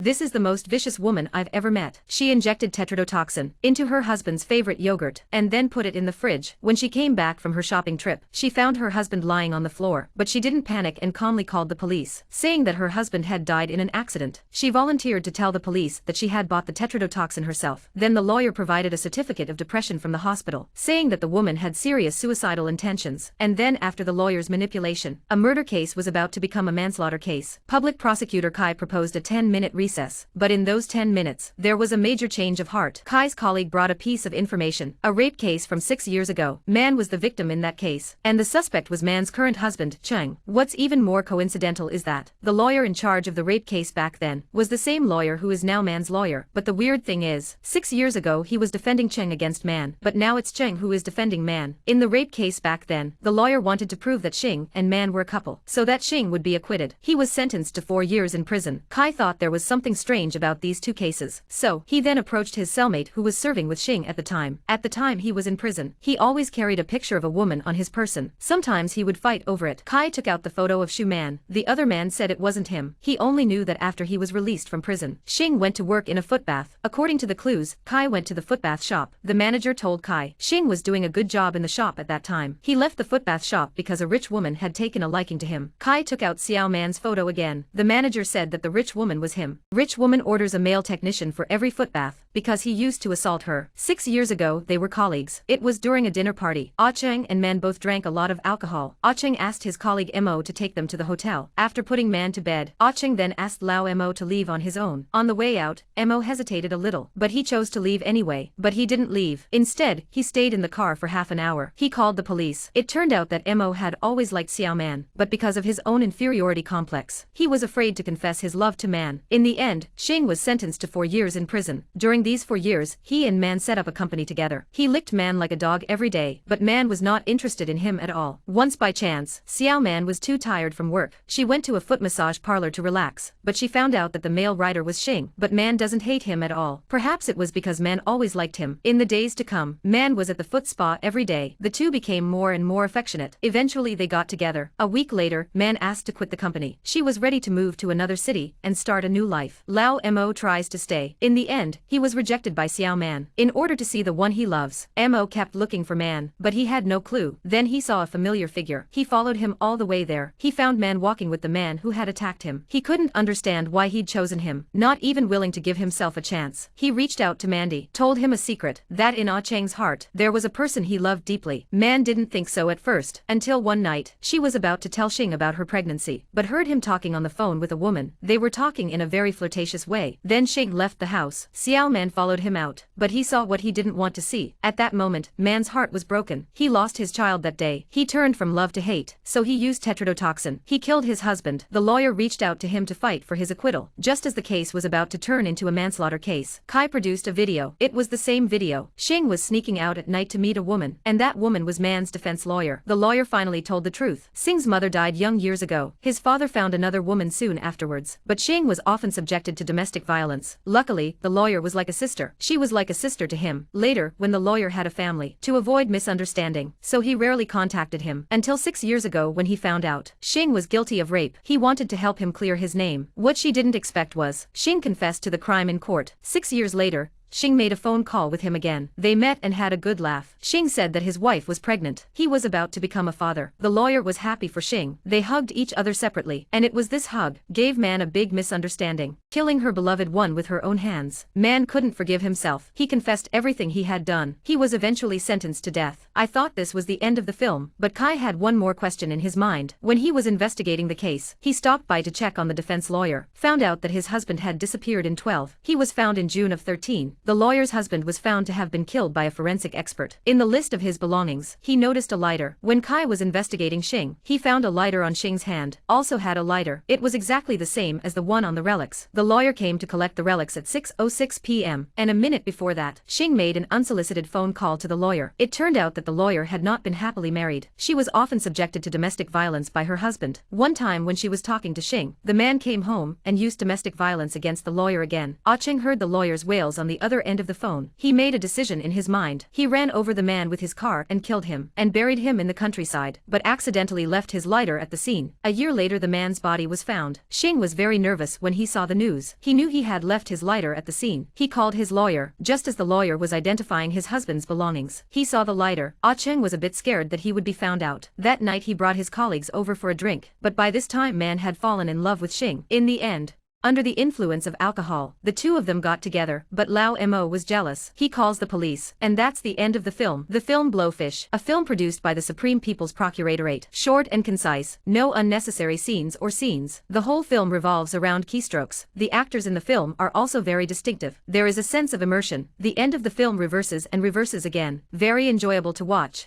This is the most vicious woman I've ever met. She injected tetrodotoxin into her husband's favorite yogurt and then put it in the fridge. When she came back from her shopping trip, she found her husband lying on the floor, but she didn't panic and calmly called the police, saying that her husband had died in an accident. She volunteered to tell the police that she had bought the tetrodotoxin herself. Then the lawyer provided a certificate of depression from the hospital, saying that the woman had serious suicidal intentions. And then after the lawyer's manipulation, a murder case was about to become a manslaughter case. Public prosecutor Kai proposed a 10-minute recess, but in those 10 minutes, there was a major change of heart. Kai's colleague brought a piece of information, a rape case from 6 years ago. Man was the victim in that case, and the suspect was Man's current husband, Cheng. What's even more coincidental is that the lawyer in charge of the rape case back then was the same lawyer who is now Man's lawyer. But the weird thing is, 6 years ago he was defending Cheng against Man, but now it's Cheng who is defending Man. In the rape case back then, the lawyer wanted to prove that Cheng and Man were a couple, so that Cheng would be acquitted. He was sentenced to 4 years in prison. Kai thought there was something strange about these two cases, so he then approached his cellmate who was serving with Cheng at the time. At the time he was in prison, he always carried a picture of a woman on his person. Sometimes he would fight over it. Kai took out the photo of Shu Man. The other man said it wasn't him. He only knew that after he was released from prison, Cheng went to work in a footbath. According to the clues, Kai went to the footbath shop. The manager told Kai Cheng was doing a good job in the shop at that time. He left the footbath shop because a rich woman had taken a liking to him. Kai took out Xiao Man's photo again. The manager said that the rich woman was him. Rich woman orders a male technician for every footbath, because he used to assault her. 6 years ago they were colleagues. It was during a dinner party. Ah Cheng and Man both drank a lot of alcohol. Ah Cheng asked his colleague Mo to take them to the hotel. After putting Man to bed, Ah Cheng then asked Lao Mo to leave on his own. On the way out, Mo hesitated a little, but he chose to leave anyway. But he didn't leave. Instead, he stayed in the car for half an hour. He called the police. It turned out that Mo had always liked Xiao Man, but because of his own inferiority complex, he was afraid to confess his love to Man. In the end, Cheng was sentenced to 4 years in prison. During these 4 years, he and Man set up a company together. He licked Man like a dog every day, but Man was not interested in him at all. Once by chance, Xiao Man was too tired from work. She went to a foot massage parlor to relax, but she found out that the male rider was Cheng. But Man doesn't hate him at all. Perhaps it was because Man always liked him. In the days to come, Man was at the foot spa every day. The two became more and more affectionate. Eventually they got together. A week later, Man asked to quit the company. She was ready to move to another city and start a new life. Lao Mo tries to stay. In the end, he was rejected by Xiao Man. In order to see the one he loves, Mo kept looking for Man, but he had no clue. Then he saw a familiar figure. He followed him all the way there. He found Man walking with the man who had attacked him. He couldn't understand why he'd chosen him, not even willing to give himself a chance. He reached out to Mandy, told him a secret, that in Ah Cheng's heart, there was a person he loved deeply. Man didn't think so at first, until one night, she was about to tell Cheng about her pregnancy, but heard him talking on the phone with a woman. They were talking in a very flirtatious way. Then Cheng left the house. Xiao Man followed him out, but he saw what he didn't want to see. At that moment, Man's heart was broken. He lost his child that day. He turned from love to hate, so he used tetrodotoxin. He killed his husband. The lawyer reached out to him to fight for his acquittal. Just as the case was about to turn into a manslaughter case, Kai produced a video. It was the same video. Cheng was sneaking out at night to meet a woman, and that woman was Man's defense lawyer. The lawyer finally told the truth. Xing's mother died young years ago. His father found another woman soon afterwards, but Cheng was often subjected to domestic violence. Luckily, the lawyer was like a sister. She was like a sister to him. Later, when the lawyer had a family, to avoid misunderstanding, so he rarely contacted him, until 6 years ago when he found out Cheng was guilty of rape. He wanted to help him clear his name. What she didn't expect was, Cheng confessed to the crime in court. 6 years later, Cheng made a phone call with him again. They met and had a good laugh. Cheng said that his wife was pregnant. He was about to become a father. The lawyer was happy for Cheng. They hugged each other separately, and it was this hug gave Man a big misunderstanding, killing her beloved one with her own hands. Man couldn't forgive himself. He confessed everything he had done. He was eventually sentenced to death. I thought this was the end of the film, but Kai had one more question in his mind. When he was investigating the case, he stopped by to check on the defense lawyer, found out that his husband had disappeared in 12. He was found in June of 13. The lawyer's husband was found to have been killed by a forensic expert. In the list of his belongings, he noticed a lighter. When Kai was investigating Cheng, he found a lighter on Cheng's hand, also had a lighter. It was exactly the same as the one on the relics. The lawyer came to collect the relics at 6:06 p.m., and a minute before that, Cheng made an unsolicited phone call to the lawyer. It turned out that the lawyer had not been happily married. She was often subjected to domestic violence by her husband. One time when she was talking to Cheng, the man came home and used domestic violence against the lawyer again. Ah Cheng heard the lawyer's wails on the other end of the phone. He made a decision in his mind. He ran over the man with his car and killed him, and buried him in the countryside, but accidentally left his lighter at the scene. A year later the man's body was found. Cheng was very nervous when he saw the news. news. He knew he had left his lighter at the scene. He called his lawyer, just as the lawyer was identifying his husband's belongings. He saw the lighter. Ah Cheng was a bit scared that he would be found out. That night he brought his colleagues over for a drink, but by this time Man had fallen in love with Xing. In the end, under the influence of alcohol, the two of them got together, but Lao Mo was jealous. He calls the police, and that's the end of the film. The film Blowfish, a film produced by the Supreme People's Procuratorate. Short and concise, no unnecessary scenes or scenes. The whole film revolves around keystrokes. The actors in the film are also very distinctive. There is a sense of immersion. The end of the film reverses and reverses again. Very enjoyable to watch.